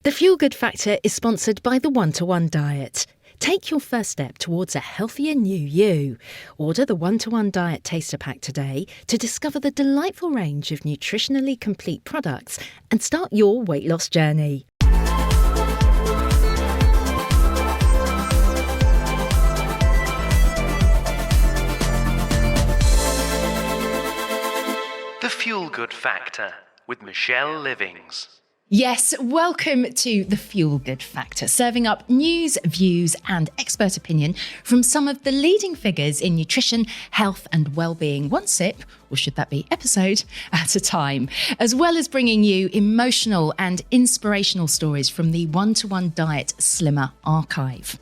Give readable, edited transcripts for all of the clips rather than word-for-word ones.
The Fuel Good Factor is sponsored by the One-to-One Diet. Take your first step towards a healthier new you. Order the One-to-One Diet Taster Pack today to discover the delightful range of nutritionally complete products and start your weight loss journey. The Fuel Good Factor with Michelle Livings. Yes, welcome to the Fuel Good Factor, serving up news, views and expert opinion from some of the leading figures in nutrition, health and well-being, one sip, or should that be episode, at a time, as well as bringing you emotional and inspirational stories from the One-to-One Diet Slimmer archive.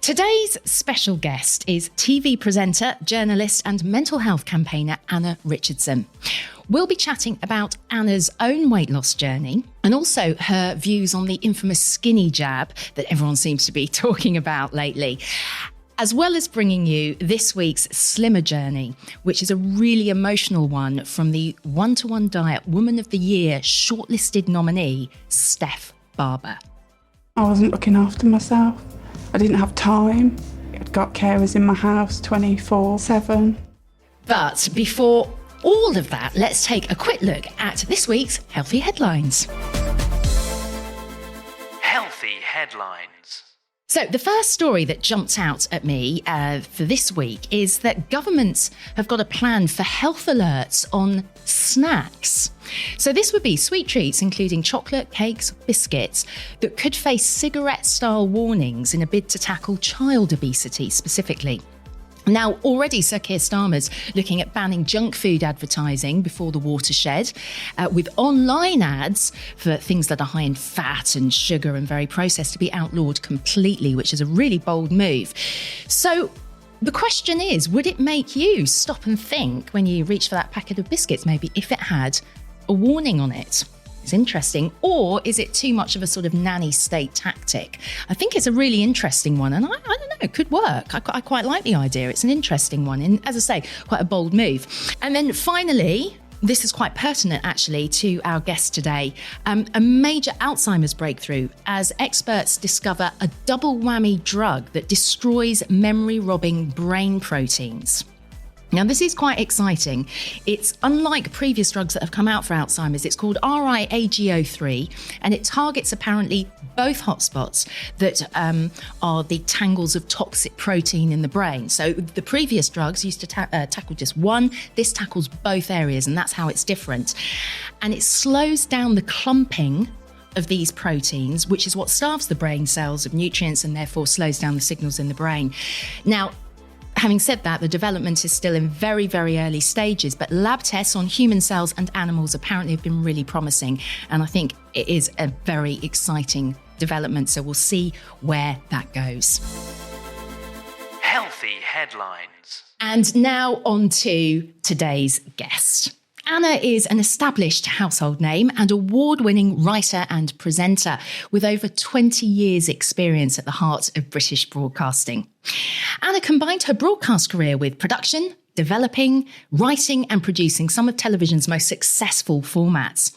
Today's special guest is TV presenter, journalist and mental health campaigner Anna Richardson. We'll be chatting about Anna's own weight loss journey and also her views on the infamous skinny jab that everyone seems to be talking about lately, as well as bringing you this week's Slimmer Journey, which is a really emotional one from the One-to-One Diet Woman of the Year shortlisted nominee, Steph Barber. I wasn't looking after myself. I didn't have time. I'd got carers in my house 24/7. But before all of that, let's take a quick look at this week's Healthy Headlines. Healthy Headlines. So the first story that jumped out at me for this week is that governments have got a plan for health alerts on snacks. So this would be sweet treats, including chocolate, cakes, biscuits, that could face cigarette-style warnings in a bid to tackle child obesity specifically. Now, already Sir Keir Starmer's looking at banning junk food advertising before the watershed, with online ads for things that are high in fat and sugar and very processed to be outlawed completely, which is a really bold move. So the question is, would it make you stop and think when you reach for that packet of biscuits, maybe if it had a warning on it? It's interesting. Or is it too much of a sort of nanny state tactic? I think it's a really interesting one, and I don't know, it could work. I quite like the idea. It's an interesting one, and as I say, quite a bold move. And then finally, this is quite pertinent actually to our guest today, a major Alzheimer's breakthrough as experts discover a double whammy drug that destroys memory-robbing brain proteins. Now, this is quite exciting. It's unlike previous drugs that have come out for Alzheimer's. It's called RIAGO3, and it targets apparently both hotspots that are the tangles of toxic protein in the brain. So the previous drugs used to tackle just one. This tackles both areas, and that's how it's different. And it slows down the clumping of these proteins, which is what starves the brain cells of nutrients and therefore slows down the signals in the brain. Now, having said that, the development is still in very, very early stages, but lab tests on human cells and animals apparently have been really promising. And I think it is a very exciting development. So we'll see where that goes. Healthy Headlines. And now on to today's guest. Anna is an established household name and award-winning writer and presenter with over 20 years' experience at the heart of British broadcasting. Anna combined her broadcast career with production, developing, writing and producing some of television's most successful formats,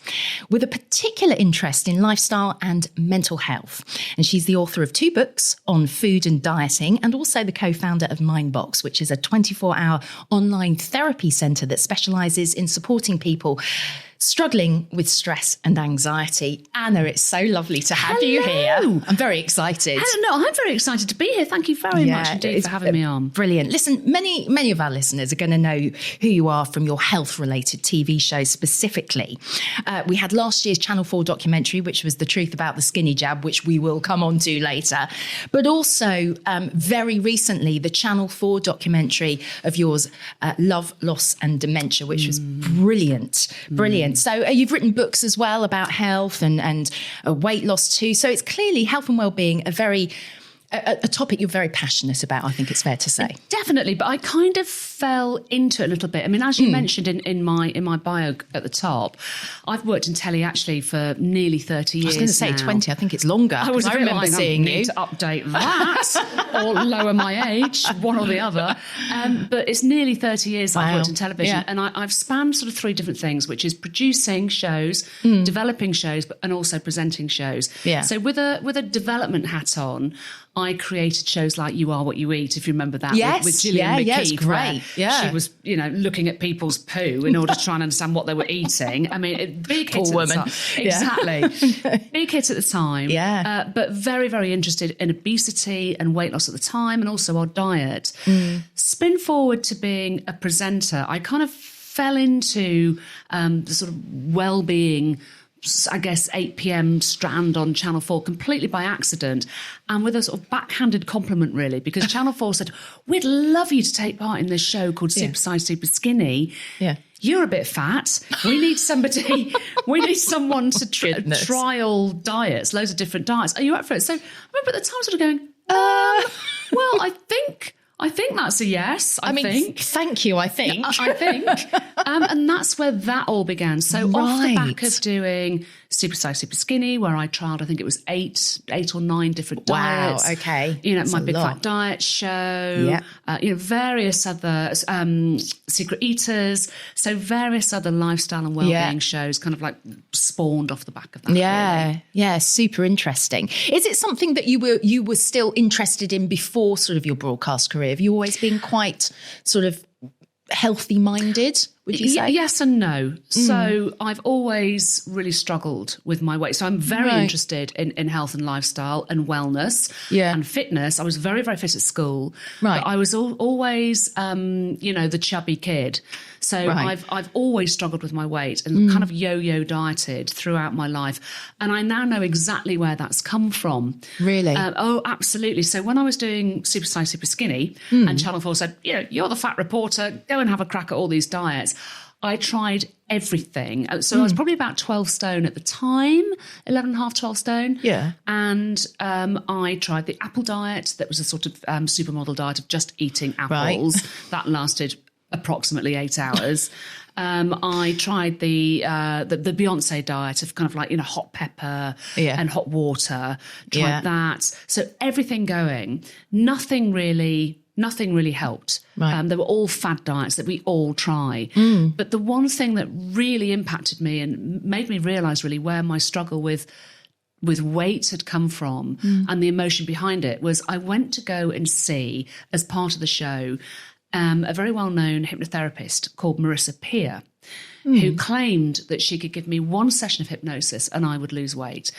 with a particular interest in lifestyle and mental health. And she's the author of 2 books on food and dieting, and also the co-founder of Mindbox, which is a 24-hour online therapy centre that specialises in supporting people struggling with stress and anxiety. Anna, it's so lovely to have you here. I'm very excited. I'm very excited to be here. Thank you very much indeed for having me on. Brilliant. Listen, many of our listeners are going to know who you are from your health-related TV shows specifically. We had last year's Channel 4 documentary, which was The Truth About the Skinny Jab, which we will come on to later. But also, very recently, the Channel 4 documentary of yours, Love, Loss and Dementia, which was brilliant. So you've written books as well about health and weight loss too. So it's clearly health and well-being, a very a topic you're very passionate about, I think it's fair to say. Definitely, but I kind of fell into it a little bit. I mean, as you mentioned in my bio at the top, I've worked in telly actually for nearly 30 years. I was going to say now. 20. I think it's longer. I remember seeing you. Need to update that or lower my age, one or the other. But it's nearly 30 years I've worked in television, and I've spanned sort of 3 different things, which is producing shows, developing shows, and also presenting shows. Yeah. So with a development hat on, I created shows like You Are What You Eat, if you remember that, with Gillian McKeith. It's great. She was, looking at people's poo in order to try and understand what they were eating. I mean, big hit at the time. Exactly. Big hit at the time. Yeah. But very, very interested in obesity and weight loss at the time, and also our diet. Spin forward to being a presenter, I kind of fell into the sort of wellbeing, I guess, 8 p.m. strand on Channel 4 completely by accident, and with a sort of backhanded compliment, really, because Channel 4 said, we'd love you to take part in this show called Supersize, Superskinny. Yeah. You're a bit fat. We need somebody, we need someone to trial diets, loads of different diets. Are you up for it? So I remember at the time sort of going, well, I think that's a yes. I think. Thank you, I think. I think. And that's where that all began. So off the back of doing Supersize, Superskinny, where I trialled, I think it was eight or 9 different diets. Wow, okay. My Big Fat Diet show, various other Secret Eaters. So various other lifestyle and wellbeing shows kind of like spawned off the back of that. Yeah, really. Yeah, super interesting. Is it something that you were still interested in before sort of your broadcast career? Have you always been quite sort of healthy-minded, would you say? Yes and no. So I've always really struggled with my weight. So I'm very interested in health and lifestyle and wellness and fitness. I was very, very fit at school. Right. But I was always, the chubby kid. So I've always struggled with my weight and kind of yo-yo dieted throughout my life. And I now know exactly where that's come from. Really? Oh, absolutely. So when I was doing Supersize, Superskinny and Channel 4 said, you're the fat reporter, go and have a crack at all these diets, I tried everything. So I was probably about 12 stone at the time, 11 and a half, 12 stone. Yeah. And I tried the apple diet. That was a sort of supermodel diet of just eating apples. Right. That lasted approximately 8 hours. I tried the Beyonce diet of kind of like, hot pepper and hot water. Tried that. So everything going, nothing really helped. Right. They were all fad diets that we all try. But the one thing that really impacted me and made me realise really where my struggle with weight had come from and the emotion behind it was I went to go and see, as part of the show, a very well-known hypnotherapist called Marissa Peer, who claimed that she could give me 1 session of hypnosis and I would lose weight.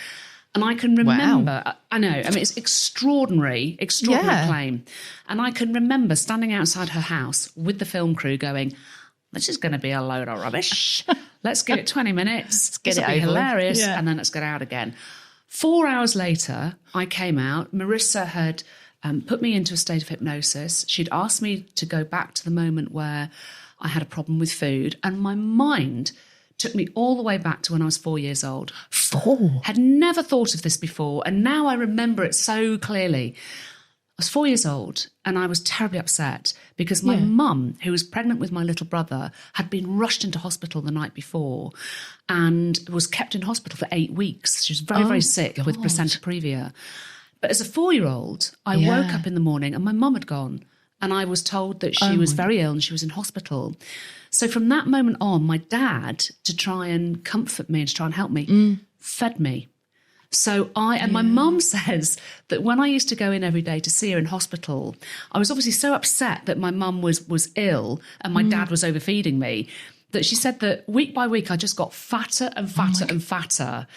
And I can remember, I know, I mean, it's extraordinary claim. And I can remember standing outside her house with the film crew going, this is going to be a load of rubbish. Let's give it 20 minutes. This will be hilarious. Yeah. And then let's get out again. 4 hours later, I came out. Marissa had put me into a state of hypnosis. She'd asked me to go back to the moment where I had a problem with food. And my mind took me all the way back to when I was 4 years old. 4? Had never thought of this before. And now I remember it so clearly. I was 4 years old and I was terribly upset because my mum, who was pregnant with my little brother, had been rushed into hospital the night before and was kept in hospital for 8 weeks. She was very, very sick with placenta previa. But as a 4-year-old, I woke up in the morning and my mum had gone. And I was told that she was very ill and she was in hospital. So from that moment on, my dad, to try and comfort me and to try and help me, fed me. So and my mum says that when I used to go in every day to see her in hospital, I was obviously so upset that my mum was ill and my dad was overfeeding me, that she said that week by week I just got fatter and fatter and fatter.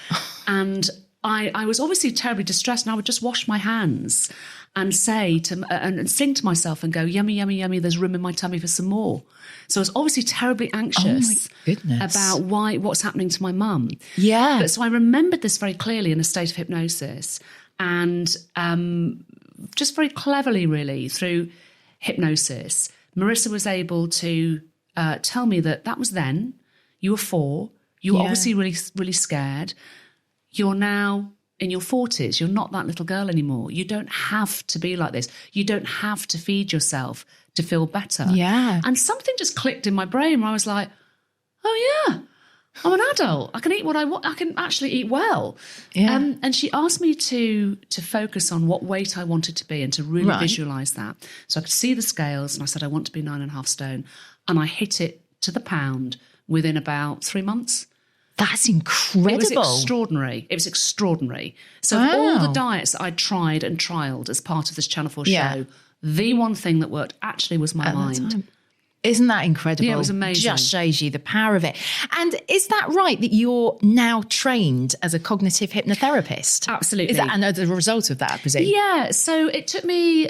And I was obviously terribly distressed and I would just wash my hands and say and sing to myself and go, yummy, yummy, yummy, there's room in my tummy for some more. So I was obviously terribly anxious about what's happening to my mum. Yeah. But so I remembered this very clearly in a state of hypnosis and just very cleverly, really, through hypnosis, Marissa was able to tell me that was then, you were 4, you were obviously really, really scared. You're now in your 40s. You're not that little girl anymore. You don't have to be like this. You don't have to feed yourself to feel better. Yeah. And something just clicked in my brain where I was like, oh yeah, I'm an adult. I can eat what I want. I can actually eat well. Yeah. And she asked me to focus on what weight I wanted to be and to really Right. visualise that. So I could see the scales and I said, I want to be 9.5 stone. And I hit it to the pound within about 3 months. That's incredible. It was extraordinary. It was extraordinary. So of all the diets that I tried and trialled as part of this Channel 4 Yeah. show, the one thing that worked actually was my mind. Isn't that incredible? Yeah, it was amazing. Just shows you the power of it. And is that right that you're now trained as a cognitive hypnotherapist? Absolutely. Is that, and as a result of that, I presume? Yeah, so it took me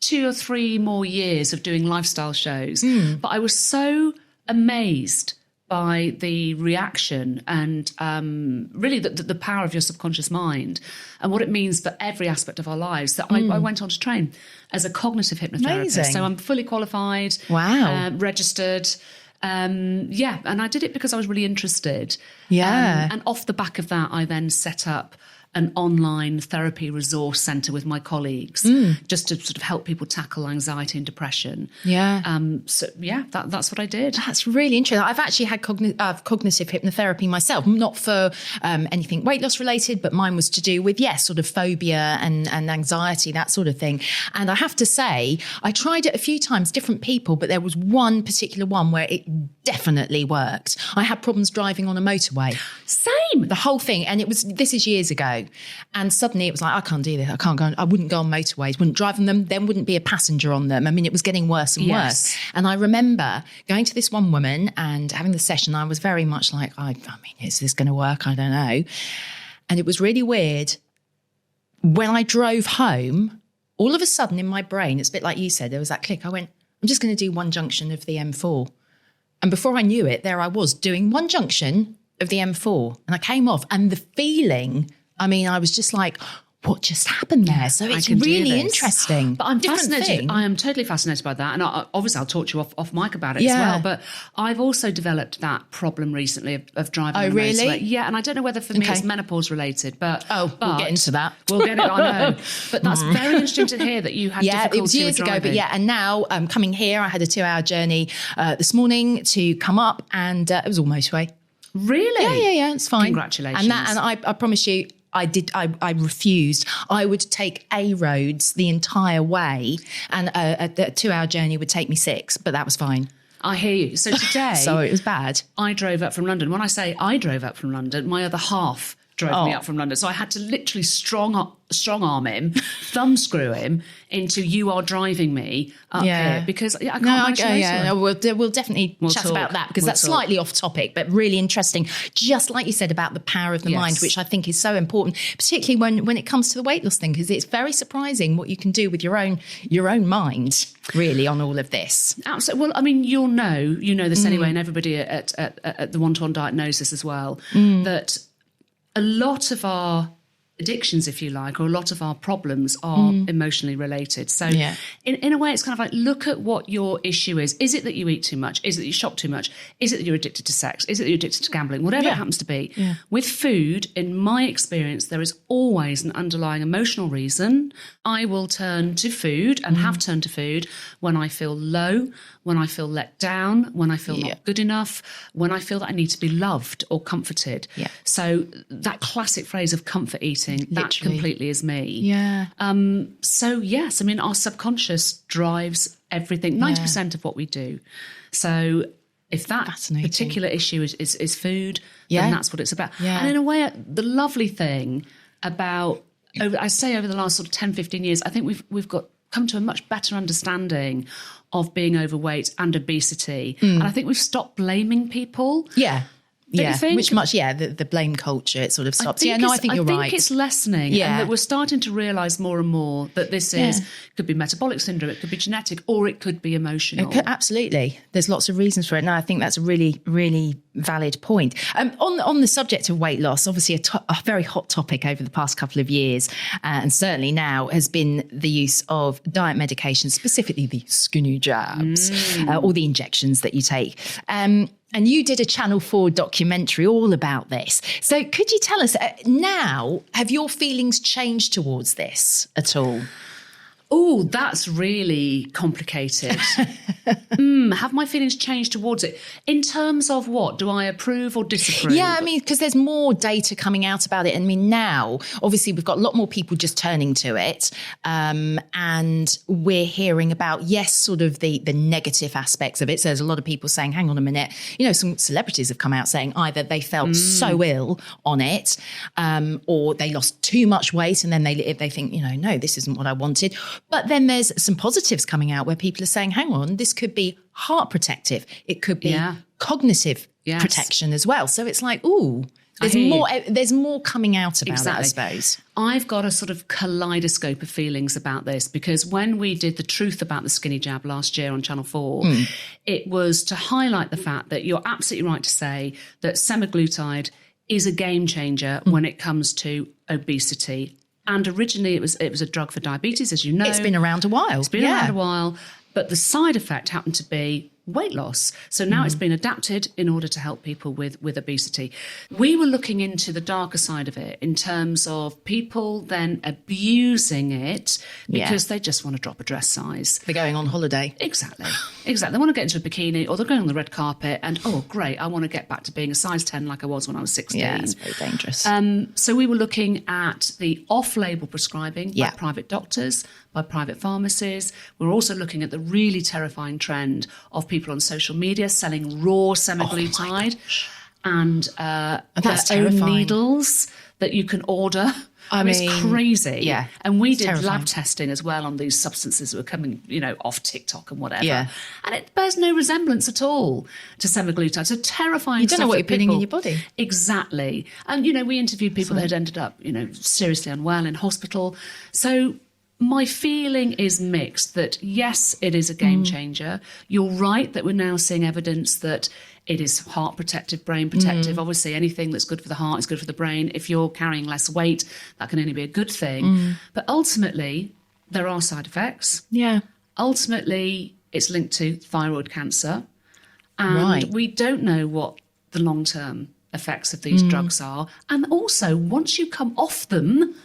2 or 3 more years of doing lifestyle shows, but I was so amazed by the reaction and really the power of your subconscious mind and what it means for every aspect of our lives that I went on to train as a cognitive hypnotherapist. Amazing. So I'm fully qualified, Wow. registered. And I did it because I was really interested. Yeah. And off the back of that, I then set up an online therapy resource centre with my colleagues just to sort of help people tackle anxiety and depression. Yeah. That's what I did. That's really interesting. I've actually had cognitive hypnotherapy myself, not for anything weight loss related, but mine was to do with, sort of phobia and anxiety, that sort of thing. And I have to say, I tried it a few times, different people, but there was one particular one where it definitely worked. I had problems driving on a motorway. Same. The whole thing. And this is years ago. And suddenly it was like, I can't do this. I wouldn't go on motorways, wouldn't drive on them. Then wouldn't be a passenger on them. I mean, it was getting worse and worse. And I remember going to this one woman and having the session. I was very much like, I mean, is this going to work? I don't know. And it was really weird. When I drove home, all of a sudden in my brain, it's a bit like you said, there was that click. I went, I'm just going to do one junction of the M4. And before I knew it, there I was doing one junction of the M4. And I came off and the feeling, I mean, I was just like, what just happened there? So it's really interesting. But I'm Different fascinated. thing. I am totally fascinated by that. And obviously I'll talk to you off mic about it as well. But I've also developed that problem recently of driving on a really? motorway. Yeah, and I don't know whether for me it's menopause related. But we'll get into that. We'll get it, I know. But that's very interesting to hear that you had difficulty it was years with driving. ago, but and now coming here, I had a 2-hour journey this morning to come up and it was all motorway. Really? Yeah, it's fine. Congratulations. And I promise you, I refused. I would take A roads the entire way and a 2-hour journey would take me 6, but that was fine. I hear you. So today... So it was bad. I drove up from London. When I say I drove up from London, my other half drove me up from London. So I had to literally strong arm him, thumb screw him into you are driving me up here because I can't manage motorway. We'll definitely chat talk. about that because that's talk. slightly off topic, but really interesting. Just like you said about the power of the mind, which I think is so important, particularly when it comes to the weight loss thing, because it's very surprising what you can do with your own mind, really, on all of this. Absolutely. Well, I mean, you know this anyway, and everybody at the One-to-One Diet knows this as well, that a lot of our addictions, if you like, or a lot of our problems are emotionally related. So in a way, it's kind of like, look at what your issue is. Is it that you eat too much? Is it that you shop too much? Is it that you're addicted to sex? Is it that you're addicted to gambling? Whatever it happens to be. Yeah. With food, in my experience, there is always an underlying emotional reason. I will turn to food and have turned to food when I feel low, when I feel let down, when I feel not good enough, when I feel that I need to be loved or comforted. Yeah. So that classic phrase of comfort eating, that completely is me. Yeah. So yes, I mean, our subconscious drives everything, 90% of what we do. So if that particular issue is food, then that's what it's about. Yeah. And in a way, the lovely thing about, I say over the last sort of 10, 15 years, I think we've come to a much better understanding of being overweight and obesity. And I think we've stopped blaming people. Yeah. Don't you think? Which much, the blame culture, it sort of stops. I think you're right. I think it's lessening and that we're starting to realise more and more that this could be metabolic syndrome, it could be genetic, or it could be emotional. Absolutely. There's lots of reasons for it. And I think that's a really, really valid point. On the subject of weight loss, obviously a very hot topic over the past couple of years, and certainly now, has been the use of diet medication, specifically the skinny jabs, or the injections that you take. And you did a Channel 4 documentary all about this. So could you tell us now, have your feelings changed towards this at all? Oh, that's really complicated. Have my feelings changed towards it? In terms of what? Do I approve or disapprove? Yeah, I mean, because there's more data coming out about it. I mean, now, obviously, we've got a lot more people just turning to it. And we're hearing about, yes, sort of the negative aspects of it. So there's a lot of people saying, hang on a minute, some celebrities have come out saying either they felt so ill on it or they lost too much weight and then they think, no, this isn't what I wanted. But then there's some positives coming out where people are saying, hang on, this could be heart protective. It could be cognitive protection as well. So it's like, ooh, there's more coming out about it, I suppose. I've got a sort of kaleidoscope of feelings about this because when we did the truth about the skinny jab last year on Channel 4, it was to highlight the fact that you're absolutely right to say that semaglutide is a game changer when it comes to obesity. And originally it was a drug for diabetes, as you know. It's been around a while. It's been around a while. But the side effect happened to be weight loss. So now it's been adapted in order to help people with obesity. We were looking into the darker side of it in terms of people then abusing it because they just want to drop a dress size. They're going on holiday. Exactly. They want to get into a bikini or they're going on the red carpet and, oh, great, I want to get back to being a size 10 like I was when I was 16. Yeah, it's very dangerous. So we were looking at the off-label prescribing by private doctors, by private pharmacies. We're also looking at the really terrifying trend of people on social media selling raw semaglutide and that's their own terrifying. Needles that you can order. I mean, it's crazy. Yeah, and we did terrifying. lab testing as well on these substances that were coming, off TikTok and whatever. Yeah. And it bears no resemblance at all to semaglutide. So terrifying. You don't know what you're putting in your body. Exactly. And, we interviewed people that had ended up, seriously unwell in hospital. So my feeling is mixed that, yes, it is a game changer. You're right that we're now seeing evidence that it is heart protective, brain protective. Obviously, anything that's good for the heart is good for the brain. If you're carrying less weight, that can only be a good thing. But ultimately, there are side effects. Yeah. Ultimately, it's linked to thyroid cancer. And we don't know what the long-term effects of these drugs are. And also, once you come off them,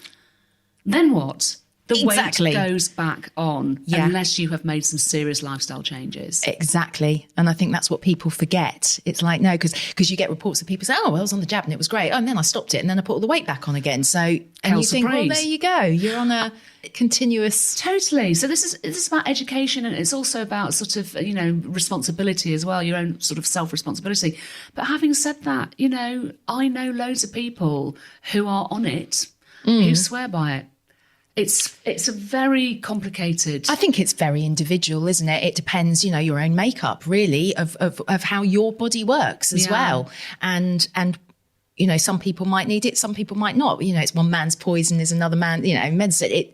then what? The weight goes back on unless you have made some serious lifestyle changes. Exactly. And I think that's what people forget. It's like, no, because you get reports of people saying, oh, well, I was on the jab and it was great. Oh, and then I stopped it and then I put all the weight back on again. So, and you think, well, there you go. You're on a continuous... Totally. So this is about education and it's also about sort of, responsibility as well, your own sort of self-responsibility. But having said that, I know loads of people who are on it, who swear by it. It's a very complicated... I think it's very individual, isn't it? It depends, your own makeup, really, of how your body works as well. And some people might need it, some people might not. It's one man's poison is another man, medicine.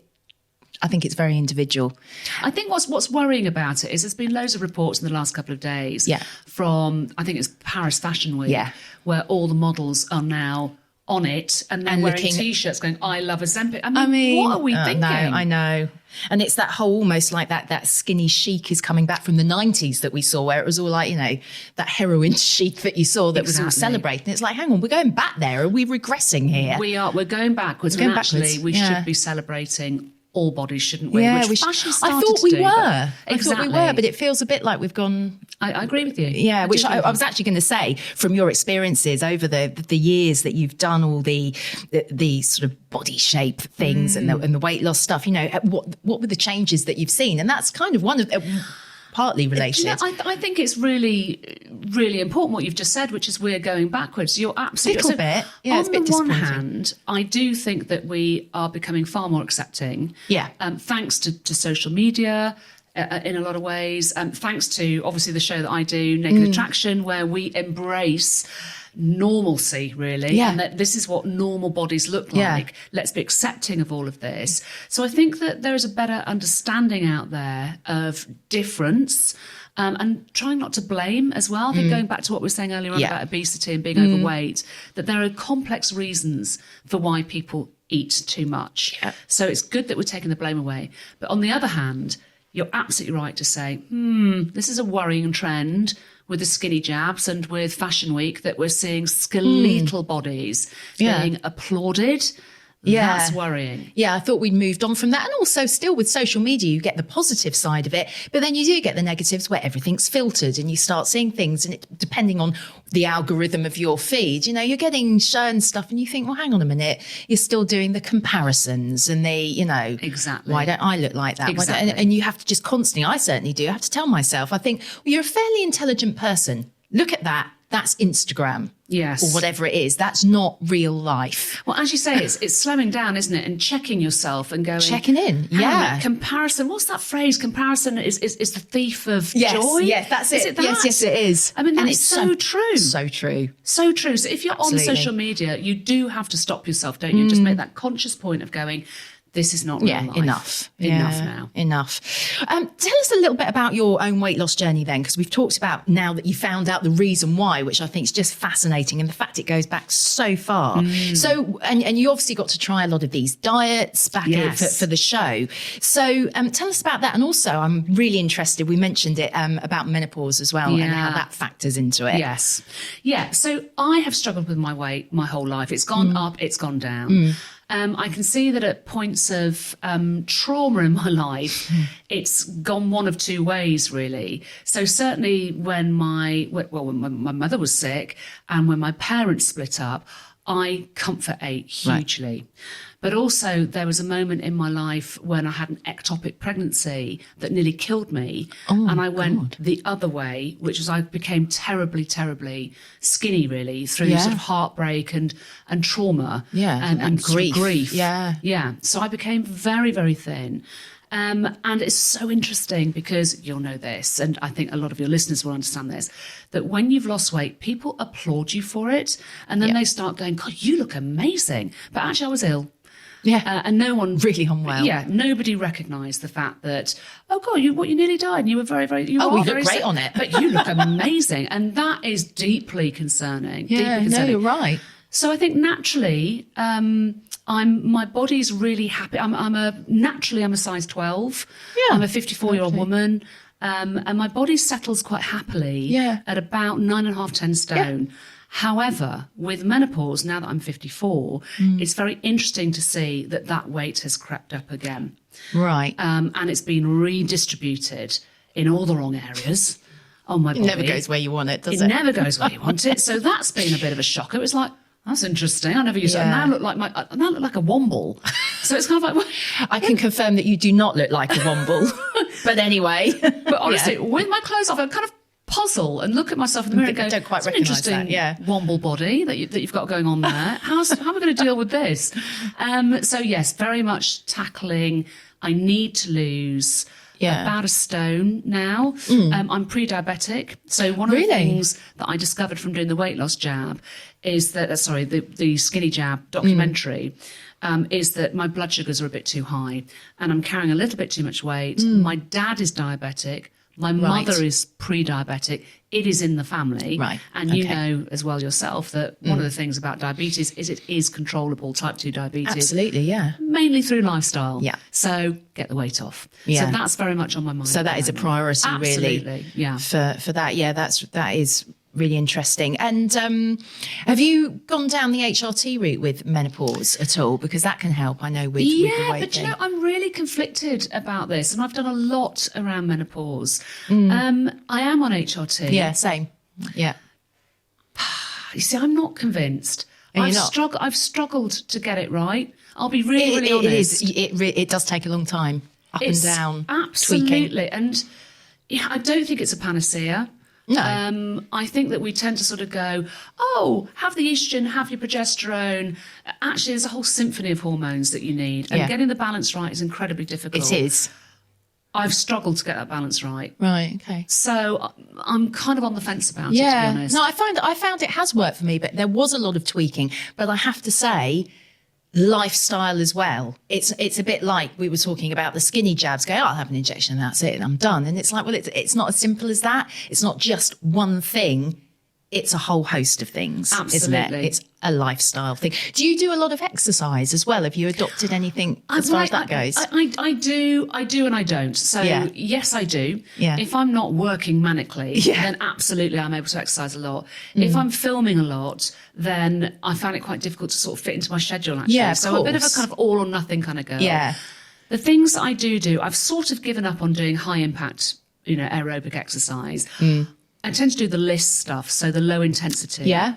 I think it's very individual. I think what's worrying about it is there's been loads of reports in the last couple of days from, I think it's Paris Fashion Week, where all the models are now on it and then wearing T-shirts going, I love Ozempic. I mean, what are we thinking? No, I know. And it's that whole almost like that skinny chic is coming back from the 90s that we saw where it was all like, that heroin chic that you saw that was all celebrating. It's like, hang on, we're going back there. Are we regressing here? We're going backwards. Actually, we should be celebrating all bodies, shouldn't we? Yeah, Which fashion started I thought we were. Exactly. I thought we were, but it feels a bit like we've gone... I agree with you. Yeah, which I was actually going to say, from your experiences over the years that you've done all the sort of body shape things and the weight loss stuff, what were the changes that you've seen? And that's kind of one of... partly related. Yeah, I think it's really, really important what you've just said, which is we're going backwards. You're absolutely... A little bit. Yeah, it's a bit disappointing. On the one hand, I do think that we are becoming far more accepting. Yeah. Thanks to social media, in a lot of ways. Thanks to, obviously, the show that I do, Naked Attraction, where we embrace normalcy, really, and that this is what normal bodies look like. Let's be accepting of all of this. So I think that there is a better understanding out there of difference and trying not to blame as well. I think going back to what we were saying earlier on about obesity and being overweight, that there are complex reasons for why people eat too much. So it's good that we're taking the blame away. But on the other hand, you're absolutely right to say, this is a worrying trend. with the skinny jabs and with Fashion Week that we're seeing skeletal bodies being applauded. Yeah. That's worrying. Yeah, I thought we'd moved on from that. And also still with social media, you get the positive side of it, but then you do get the negatives where everything's filtered and you start seeing things, and depending on the algorithm of your feed, you're getting shown stuff and you think, well, hang on a minute, you're still doing the comparisons and Exactly. why don't I look like that? Exactly. And you have to just constantly, I certainly do, I have to tell myself, I think, well, you're a fairly intelligent person. Look at that. That's Instagram. Yes. Or whatever it is. That's not real life. Well, as you say, it's slowing down, isn't it? And checking yourself and going... Checking in, yeah. Comparison. What's that phrase? Comparison is the thief of joy? Yes, that's it. Is it that? Yes, it is. I mean, and it's so true. So true. So true. So if you're Absolutely. on social media, you do have to stop yourself, don't you? Just make that conscious point of going... This is not real life. Enough. Enough Yeah, now. Enough. Tell us a little bit about your own weight loss journey then, because we've talked about now that you found out the reason why, which I think is just fascinating, and the fact it goes back so far. So, and you obviously got to try a lot of these diets back for the show. So tell us about that. And also, I'm really interested, we mentioned it, about menopause as well, and how that factors into it. Yes. Yeah. So I have struggled with my weight my whole life. It's gone up, it's gone down. I can see that at points of trauma in my life, it's gone one of two ways, really. So certainly when my mother was sick and when my parents split up, I comfort ate hugely. Right. But also there was a moment in my life when I had an ectopic pregnancy that nearly killed me. And I went the other way, which was I became terribly, terribly skinny, really, through sort of heartbreak and trauma. And grief. Yeah. So I became very, very thin. And it's so interesting because you'll know this, and I think a lot of your listeners will understand this, that when you've lost weight, people applaud you for it. And then they start going, God, you look amazing. But actually I was ill. Yeah. And no one really unwell. Yeah. Nobody recognised the fact that, oh God, you nearly died and you were very, very, we look great sick, on it. But you look amazing. And that is deeply concerning. Yeah, deeply concerning. No, you're right. So I think naturally, my body's really happy. I'm a size 12. Yeah. I'm a 54-year-old woman. And my body settles quite happily at about 9.5, 10 stone. Yeah. However, with menopause, now that I'm 54, it's very interesting to see that weight has crept up again. Right. And it's been redistributed in all the wrong areas on my body. It never goes where you want it, does it? It never goes where you want it. So that's been a bit of a shocker. It was like, that's interesting. I never used to. Now I look like a womble. So it's kind of like... I can confirm that you do not look like a womble. But anyway. But honestly, with my clothes off, I kind of puzzle and look at myself in the mirror and go, I don't quite recognise that. Yeah. Womble body that you've got going on there. How am I going to deal with this? So yes, very much tackling. I need to lose about a stone now. I'm pre-diabetic. So one of the things that I discovered from doing the weight loss jab is that, the skinny jab documentary, is that my blood sugars are a bit too high and I'm carrying a little bit too much weight. My dad is diabetic. My mother is pre-diabetic. It is in the family. Right. And you know as well yourself that one of the things about diabetes is it is controllable, type 2 diabetes. Absolutely, yeah. Mainly through lifestyle. Yeah. So get the weight off. Yeah. So that's very much on my mind. So that is a priority, Absolutely, yeah. For that. Yeah, that is really interesting. And have you gone down the HRT route with menopause at all? Because that can help, I know, with the weight thing. I'm really conflicted about this, and I've done a lot around menopause. I am on HRT. Yeah, same. Yeah. You see, I'm not convinced. I've struggled to get it right. I'll be really honest. It does take a long time, and down, absolutely. tweaking. And I don't think it's a panacea. No. I think that we tend to sort of go, have the estrogen, have your progesterone. Actually, there's a whole symphony of hormones that you need. And getting the balance right is incredibly difficult. It is. I've struggled to get that balance right. Right, okay. So I'm kind of on the fence about it, to be honest. No, I found it has worked for me, but there was a lot of tweaking. But I have to say, lifestyle as well. It's a bit like we were talking about the skinny jabs. I'll have an injection and that's it and I'm done. And it's like, well, it's not as simple as that. It's not just one thing. it's a whole host of things, isn't Absolutely. it? It's a lifestyle thing. Do you do a lot of exercise as well? Have you adopted anything as far as that goes? I do and I don't. So yes, I do. Yeah. If I'm not working manically, then absolutely I'm able to exercise a lot. If I'm filming a lot, then I found it quite difficult to sort of fit into my schedule actually. Yeah, of so a bit of a course. kind of all or nothing kind of girl. Yeah. The things that I do, I've sort of given up on doing high impact, aerobic exercise. I tend to do the list stuff, so the low intensity. Yeah.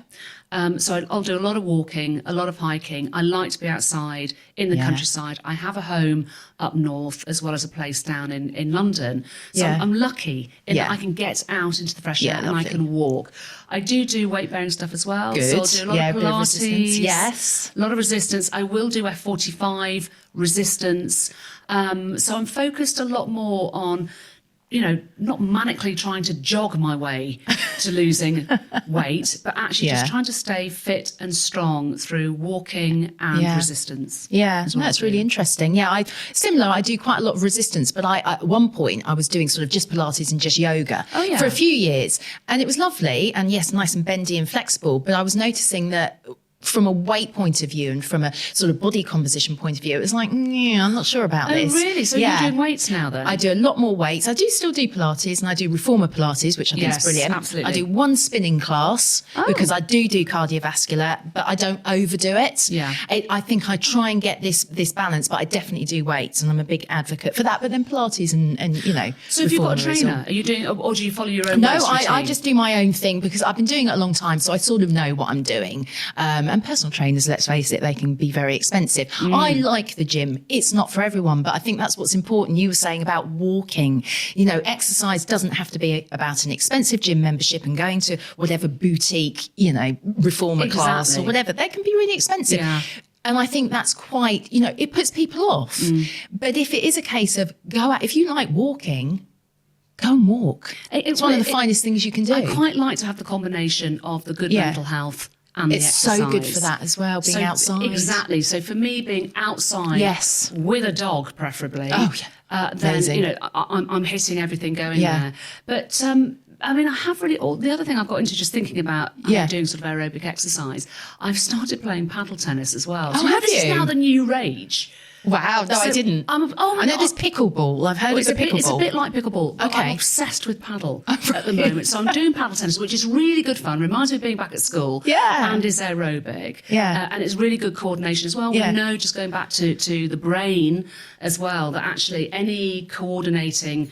So I'll do a lot of walking, a lot of hiking. I like to be outside in the countryside. I have a home up north as well as a place down in London. So I'm lucky in that I can get out into the fresh air and I can walk. I do weight-bearing stuff as well. Good. So I'll do a lot of bit of Pilates. resistance. Yes. A lot of resistance. I will do F45 resistance. So I'm focused a lot more on not manically trying to jog my way to losing weight, but actually just trying to stay fit and strong through walking and resistance. Yeah, is what that's I really do. interesting. Yeah, I do quite a lot of resistance, but at one point I was doing sort of just Pilates and just yoga for a few years, and it was lovely and yes, nice and bendy and flexible. But I was noticing that from a weight point of view and from a sort of body composition point of view, it was like, I'm not sure about this. Oh, really? So you're doing weights now then? I do a lot more weights. I do still do Pilates and I do reformer Pilates, which I think is brilliant. Absolutely. I do one spinning class because I do cardiovascular, but I don't overdo it. Yeah. I think I try and get this balance, but I definitely do weights and I'm a big advocate for that. But then Pilates and So have you got a reformer is all- trainer? Are you doing, or do you follow your own No, weights routine? I just do my own thing because I've been doing it a long time, so I sort of know what I'm doing. And personal trainers, let's face it, they can be very expensive. I like the gym. It's not for everyone, but I think that's what's important. You were saying about walking. Exercise doesn't have to be about an expensive gym membership and going to whatever boutique, reformer class or whatever. They can be really expensive. Yeah. And I think that's quite, it puts people off. But if it is a case of go out, if you like walking, go and walk. It's one of the finest things you can do. I quite like to have the combination of the good mental health and the It's exercise. so good for that as well, being outside. Exactly. So for me, being outside with a dog, preferably, then Amazing. I'm hitting everything going there. But I have really the other thing I've got into just thinking about doing sort of aerobic exercise. I've started playing paddle tennis as well. So have this is you? now the new rage. Wow, no, I didn't. I know there's pickleball. I've heard it's of pickleball. It's a bit like pickleball. But Okay. I'm obsessed with paddle at the moment. So I'm doing paddle tennis, which is really good fun. Reminds me of being back at school. Yeah. And is aerobic. Yeah. And it's really good coordination as well. Yeah. We know, just going back to the brain as well, that actually any coordination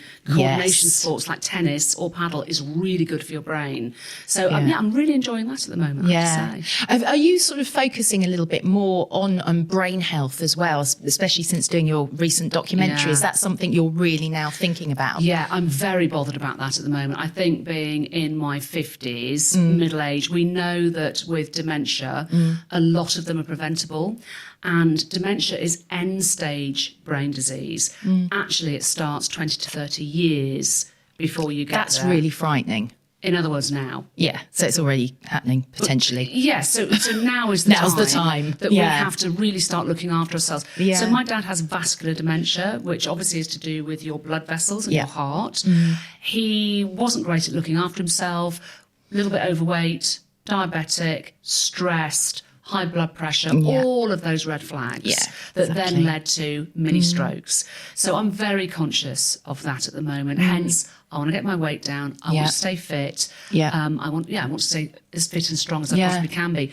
sports like tennis or paddle is really good for your brain. So I'm really enjoying that at the moment, I have to say. Are you sort of focusing a little bit more on brain health as well, especially since doing your recent documentary? Yeah. Is that something you're really now thinking about? Yeah, I'm very bothered about that at the moment. I think being in my 50s, middle age, we know that with dementia, a lot of them are preventable. And dementia is end stage brain disease. Actually, it starts 20 to 30 years before you get That's there. really frightening. In other words, now. Yeah, so it's already happening, potentially. Yes, so now is the Now's time. the time. That we have to really start looking after ourselves. Yeah. So my dad has vascular dementia, which obviously is to do with your blood vessels and your heart. He wasn't great at looking after himself, a little bit overweight, diabetic, stressed, high blood pressure, all of those red flags that then led to mini strokes. So I'm very conscious of that at the moment. Hence, I want to get my weight down. I want to stay fit. I want to stay as fit and strong as I possibly can be.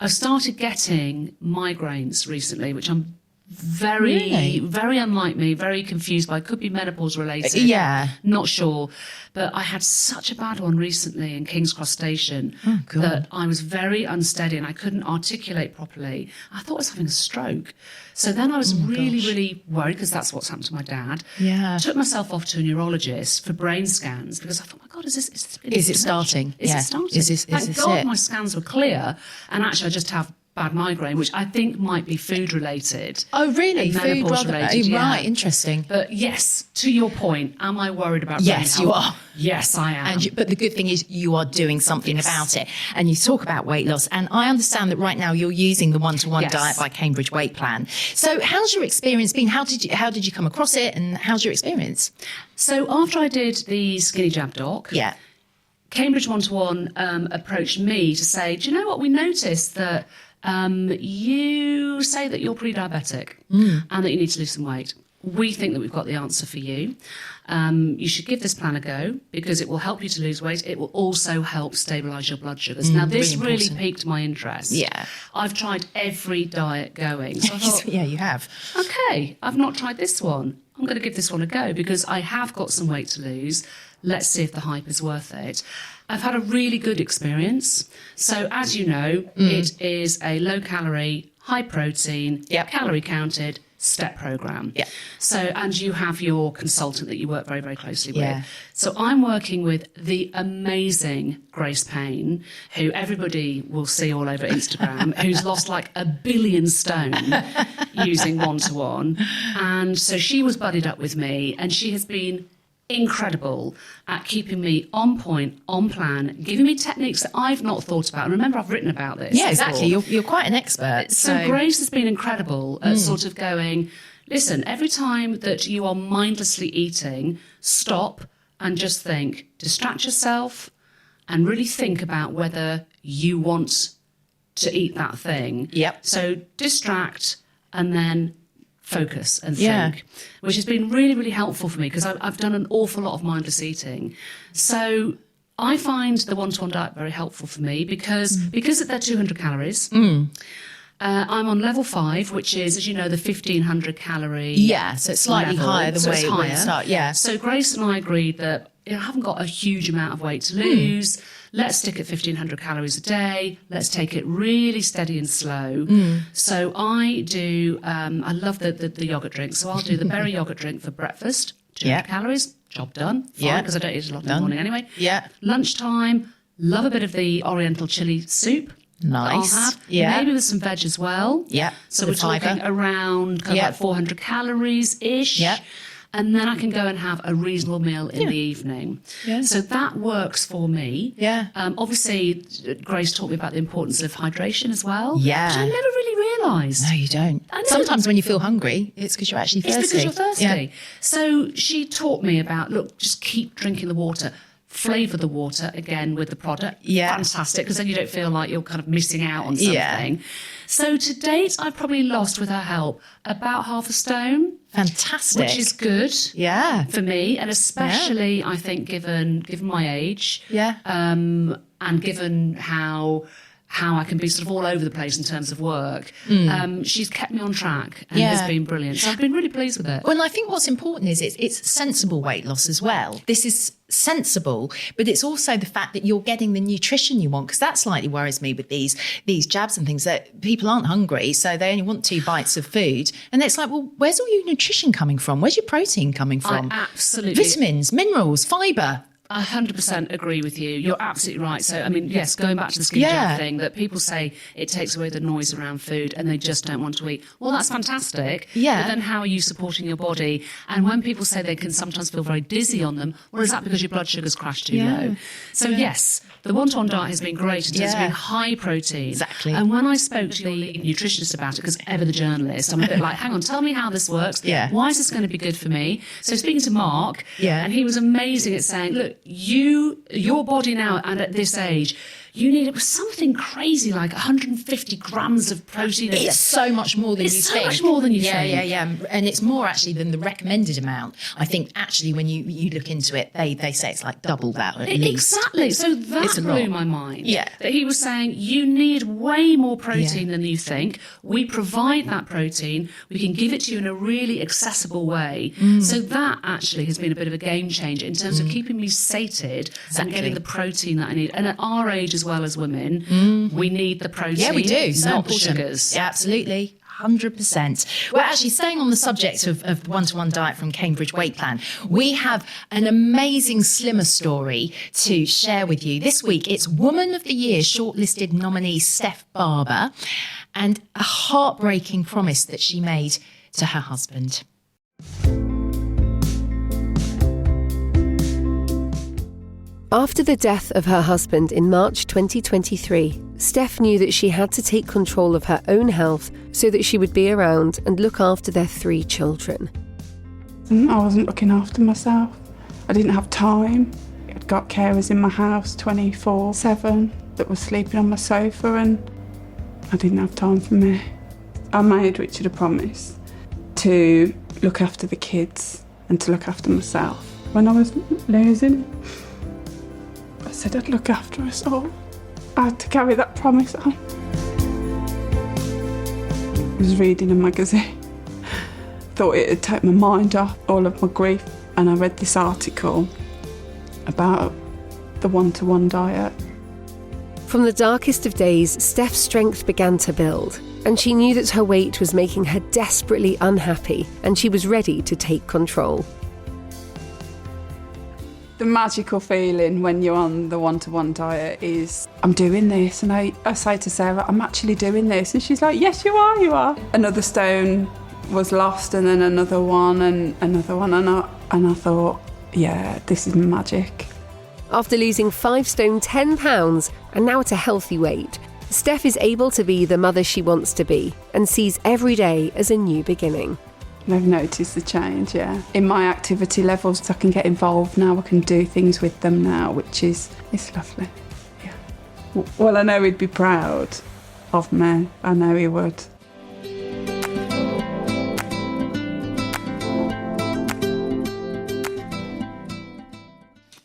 I've started getting migraines recently, which I'm very unlike me, very confused by. Could be menopause related. Not sure. But I had such a bad one recently in King's Cross Station that I was very unsteady and I couldn't articulate properly. I thought I was having a stroke. So then I was really worried because that's what's happened to my dad. Took myself off to a neurologist for brain scans because I thought, my God, is it starting? Is it starting? Thank God my scans were clear and actually I just have bad migraine, which I think might be food related. Oh, really? And Food menopause rather? related, Right, interesting. But yes, to your point, am I worried about Yes, brain you health? are. Yes, I am. But the good thing is you are doing something about it. And you talk about weight loss. And I understand that right now you're using the one-to-one diet by Cambridge Weight Plan. So how's your experience been? How did you come across it? And how's your experience? So after I did the Skinny Jab doc, Cambridge One-to-One approached me to say, do you know what, we noticed that you say that you're pre-diabetic and that you need to lose some weight. We think that we've got the answer for you. You should give this plan a go because it will help you to lose weight. It will also help stabilise your blood sugars. Now, this really piqued my interest. Yeah. I've tried every diet going. So I thought, Yeah, you have. okay, I've not tried this one. I'm going to give this one a go because I have got some weight to lose. Let's see if the hype is worth it. I've had a really good experience. So as you know, it is a low-calorie, high-protein, calorie counted step program. Yeah. So, and you have your consultant that you work very, very closely Yeah. with. So I'm working with the amazing Grace Payne, who everybody will see all over Instagram, who's lost like 1 billion stone using One-to-One. And so she was buddied up with me, and she has been incredible at keeping me on point, on plan, giving me techniques that I've not thought about. And remember, I've written about this. Yeah, before. exactly. You're quite an expert. So Grace has been incredible at sort of going, listen, every time that you are mindlessly eating, stop and just think, distract yourself and really think about whether you want to eat that thing. Yep. So distract and then focus and Yeah. think, which has been really, really helpful for me because I've done an awful lot of mindless eating. So I find the One-to-One diet very helpful for me because they're 200 calories. I'm on level 5, which is, as you know, the 1,500 calorie. Yeah, so it's slightly level. higher than So where it's you higher. start. Yeah. So Grace and I agreed that I haven't got a huge amount of weight to lose. Let's stick at 1,500 calories a day. Let's take it really steady and slow. So I do, I love the yogurt drink. So I'll do the berry yogurt drink for breakfast, 200 calories, job done. Fine, Yeah. because I don't eat a lot in the morning anyway. Yeah. Lunchtime, love a bit of the Oriental chili soup. Nice. I'll have. Yeah. Maybe with some veg as well. Yeah. So The we're talking fibre. around kind of like 400 calories-ish. Yeah. And then I can go and have a reasonable meal in the evening. Yeah. So that works for me. Yeah. Obviously, Grace taught me about the importance of hydration as well. Yeah. Which I never really realised. No, you don't. I know. Sometimes when you feel hungry, it's because you're actually thirsty. It's because you're thirsty. Yeah. So she taught me about, look, just keep drinking the water. Flavour the water, again, with the product. Yeah. Fantastic, because then you don't feel like you're kind of missing out on something. Yeah. So to date, I've probably lost, with her help, about 1/2 stone. Fantastic. Which is good. Yeah. For me, and especially, I think, given my age. Yeah. And given how I can be sort of all over the place in terms of work. She's kept me on track and has been brilliant. So I've been really pleased with it. Well, and I think what's important is it's sensible weight loss as well. This is sensible, but it's also the fact that you're getting the nutrition you want, because that slightly worries me with these jabs and things, that people aren't hungry, so they only want 2 bites of food. And it's like, well, where's all your nutrition coming from? Where's your protein coming from? I absolutely... Vitamins, minerals, fibre. 100% agree with you. You're absolutely right. So, I mean, yes, going back to the skinny jab thing, that people say it takes away the noise around food and they just don't want to eat. Well, that's fantastic. Yeah. But then how are you supporting your body? And when people say they can sometimes feel very dizzy on them, well, is that because your blood sugar's crashed too low? So, yes, the One-to-One diet has been great in terms of being high protein. Exactly. And when I spoke to your lead nutritionist about it, because ever the journalist, I'm a bit like, hang on, tell me how this works. Yeah. Why is this going to be good for me? So speaking to Mark, Yeah. and he was amazing at saying, look, your body now and at this age, you need, it was something crazy like 150 grams of protein a day. It's so much more than you It's so think. much more than you think. Yeah. And it's more actually than the recommended amount. I think actually when you look into it, they say it's like double that at least. Exactly. So that It's a blew lot. my mind. Yeah. That he was saying you need way more protein than you think. We provide that protein. We can give it to you in a really accessible way. So that actually has been a bit of a game changer in terms of keeping me sated and getting the protein that I need. And at our age as well as women, we need the protein. Yeah, we do. It's not the important. sugars. Yeah, absolutely. 100%. Well, actually, staying on the subject of the One-to-One diet from Cambridge Weight Plan, we have an amazing slimmer story to share with you. This week, it's Woman of the Year shortlisted nominee Steph Barber, and a heartbreaking promise that she made to her husband. After the death of her husband in March 2023, Steph knew that she had to take control of her own health so that she would be around and look after their 3 children. I wasn't looking after myself. I didn't have time. I'd got carers in my house 24/7 that were sleeping on my sofa, and I didn't have time for me. I made Richard a promise to look after the kids and to look after myself. When I was losing, I said I'd look after us all. I had to carry that promise on. I was reading a magazine. Thought it'd take my mind off all of my grief, and I read this article about the one-to-one diet. From the darkest of days, Steph's strength began to build, and she knew that her weight was making her desperately unhappy, and she was ready to take control. The magical feeling when you're on the one-to-one diet is, I'm doing this, and I say to Sarah, I'm actually doing this, and she's like, yes, you are, you are. Another stone was lost, and then another one, and another one, and I thought, yeah, this is magic. After losing 5 stone 10 pounds and now at a healthy weight, Steph is able to be the mother she wants to be and sees every day as a new beginning. I've noticed the change, yeah. In my activity levels, I can get involved now, I can do things with them now, which is, it's lovely, yeah. Well, I know he'd be proud of me, I know he would.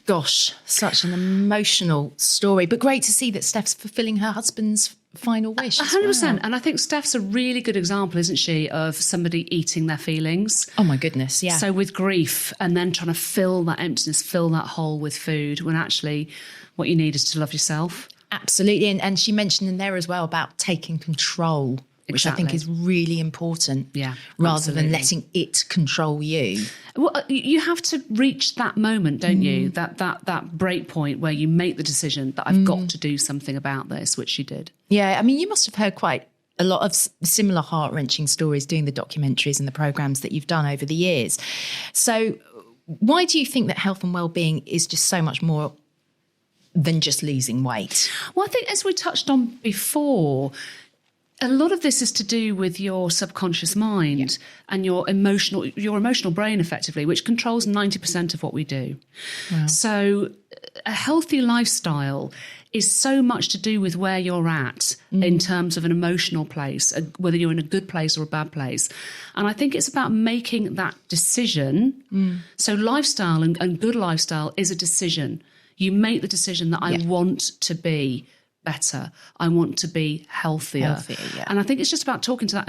Gosh, such an emotional story, but great to see that Steph's fulfilling her husband's final wish. 100%. Well. And I think Steph's a really good example, isn't she, of somebody eating their feelings. Oh my goodness, yeah. So with grief and then trying to fill that emptiness, fill that hole with food, when actually what you need is to love yourself. Absolutely. And she mentioned in there as well about taking control, which Exactly. I think is really important. Yeah, rather absolutely. than letting it control you. Well, you have to reach that moment, don't you? That break point where you make the decision that I've got to do something about this, which she did. Yeah, I mean, you must have heard quite a lot of similar heart-wrenching stories doing the documentaries and the programmes that you've done over the years. So why do you think that health and well-being is just so much more than just losing weight? Well, I think as we touched on before, a lot of this is to do with your subconscious mind and your emotional brain, effectively, which controls 90% of what we do. Wow. So a healthy lifestyle is so much to do with where you're at in terms of an emotional place, whether you're in a good place or a bad place. And I think it's about making that decision. So lifestyle and good lifestyle is a decision. You make the decision that I want to be better. I want to be healthier. Yeah. And I think it's just about talking to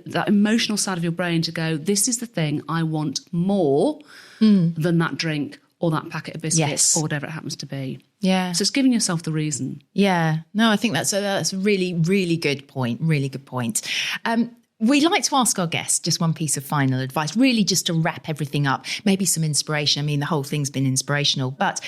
that emotional side of your brain to go, this is the thing I want more than that drink or that packet of biscuits or whatever it happens to be. Yeah. So it's giving yourself the reason. Yeah. No, I think that's a really, really good point. Really good point. We like to ask our guests just one piece of final advice, really just to wrap everything up, maybe some inspiration. I mean, the whole thing's been inspirational, but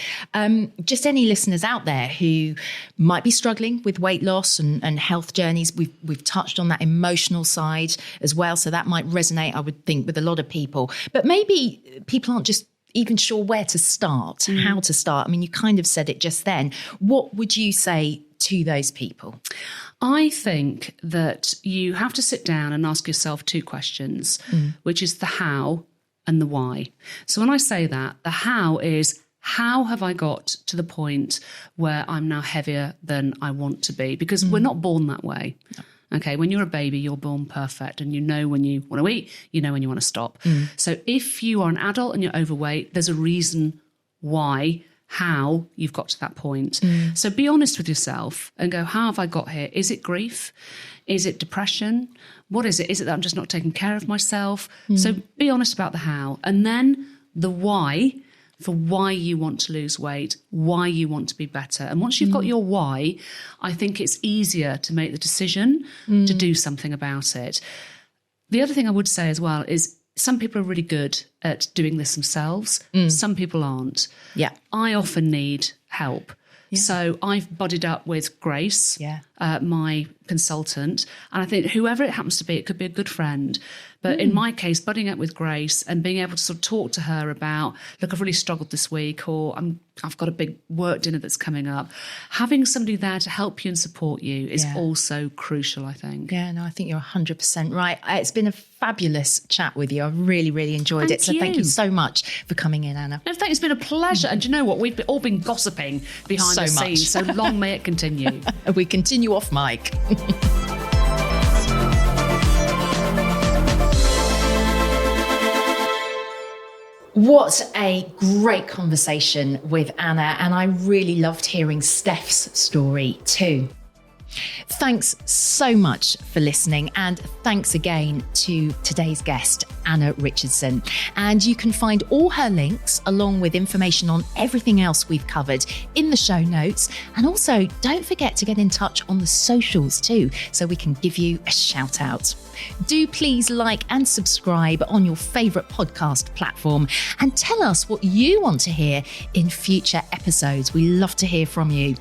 just any listeners out there who might be struggling with weight loss and health journeys. We've touched on that emotional side as well. So that might resonate, I would think, with a lot of people. But maybe people aren't just even sure where to start, how to start. I mean, you kind of said it just then. What would you say to those people? I think that you have to sit down and ask yourself 2 questions, which is the how and the why. So when I say that, the how is, how have I got to the point where I'm now heavier than I want to be? Because we're not born that way. No. Okay, when you're a baby, you're born perfect and you know when you want to eat, you know when you want to stop. So if you are an adult and you're overweight, there's a reason why, how you've got to that point. So be honest with yourself and go, how have I got here? Is it grief? Is it depression? What is it? Is it that I'm just not taking care of myself? So be honest about the how. And then the why, for why you want to lose weight, why you want to be better. And once you've got your why, I think it's easier to make the decision to do something about it. The other thing I would say as well is some people are really good at doing this themselves. Some people aren't. Yeah. I often need help. Yeah. So I've buddied up with Grace, my consultant, and I think whoever it happens to be, it could be a good friend, But in my case, budding up with Grace and being able to sort of talk to her about, look, I've really struggled this week, or I've got a big work dinner that's coming up. Having somebody there to help you and support you is also crucial, I think. Yeah, no, I think you're 100% right. It's been a fabulous chat with you. I've really, really enjoyed it. So thank you so much for coming in, Anna. No, thank you. It's been a pleasure. And do you know what? We've all been gossiping behind the scenes. So long may it continue. We continue off mic. What a great conversation with Anna, and I really loved hearing Steph's story too. Thanks so much for listening, and thanks again to today's guest, Anna Richardson. And you can find all her links along with information on everything else we've covered in the show notes. And also don't forget to get in touch on the socials too, so we can give you a shout out. Do please like and subscribe on your favourite podcast platform, and tell us what you want to hear in future episodes. We love to hear from you.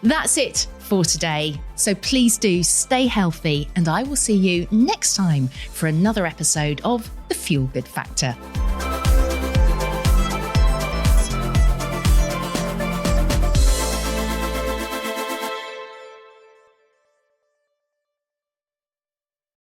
That's it for today. So please do stay healthy, and I will see you next time for another episode of The Fuel Good Factor.